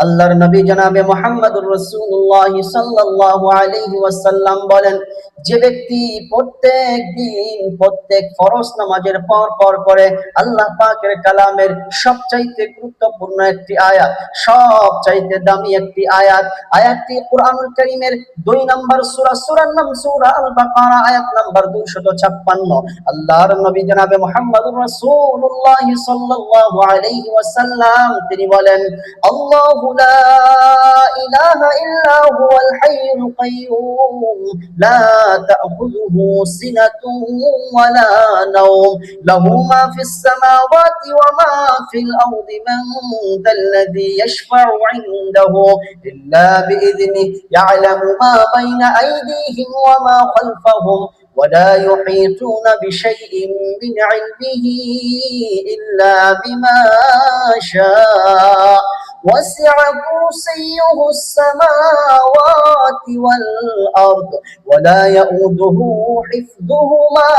আল্লাহর নবী জনাবে মুহাম্মদুর রাসূলুল্লাহ সাল্লাল্লাহু আলাইহি ওয়াসাল্লাম বলেন, যে ব্যক্তি প্রত্যেক দিন প্রত্যেক ফরজ নামাজের পর পর করে আল্লাহ পাকের কালামের সবচাইতে গুরুত্বপূর্ণ একটি আয়াত, সবচাইতে দামি একটি আয়াত, আয়াতটি কুরআনুল কারীমের 2 নম্বর সূরা, সূরার নাম সূরা আল বাকারা, আয়াত নাম্বার 256। আল্লাহর নবী জনাবে মুহাম্মদুর রাসূলুল্লাহ সাল্লাল্লাহু আলাইহি ওয়াসাল্লাম তিনি বলেন, আল্লাহু লা ইলাহা ইল্লা হুয়াল হাইয়ুল কাইয়্যুম লা তা'খুযুহু সিনাতুন ওয়া লা নাওম লাহু মা ফিস সামাওয়াতি ওয়া মা ফিল আরদি মান যাল্লাযী ইয়াশফা'ু 'ইনদাহু ইল্লা বিইذনিহি ইয়া'লামু মা বাইনা আইদিহিম ওয়া মা খালফাহুম ولا يحيطون بشيء من علمه إلا بما شاء وسع كرسيه السماوات والأرض ولا يؤوده حفظهما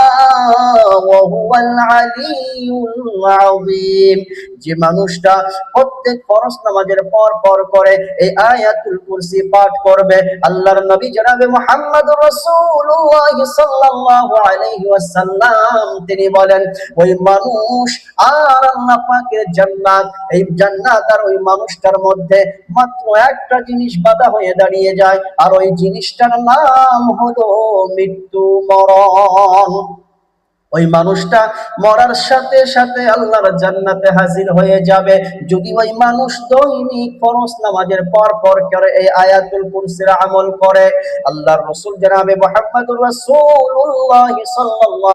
وهو العلي العظيم। যে মানুষটা প্রত্যেক ফরজ নামাজের পর পর করে এই আয়াতুল কুরসি পাঠ করবে, আল্লাহর নবী জনাবে মুহাম্মদুর রাসূলুল্লাহ সাল্লাল্লাহু আলাইহি ওয়াসাল্লাম তিনি বলেন, ওই মানুষ আর আল্লাহ পাকের জান্নাত, এই জান্নাত আর ওই মানুষটার মধ্যে মাত্র একটা জিনিস বাধা হয়ে দাঁড়িয়ে যায়, আর ওই জিনিসটার নাম হলো মৃত্যু, মরণ। ওই মানুষটা মরার সাথে সাথে আল্লাহর জান্নাতে হাজির হয়ে যাবে যদি ওই মানুষ দৈনিক ফরজ নামাজের পর পর করে এই আয়াতুল কুরসির আমল করে। আল্লাহর রাসূল জনাবে মুহাম্মদুর রাসূলুল্লাহ সাল্লাল্লাহু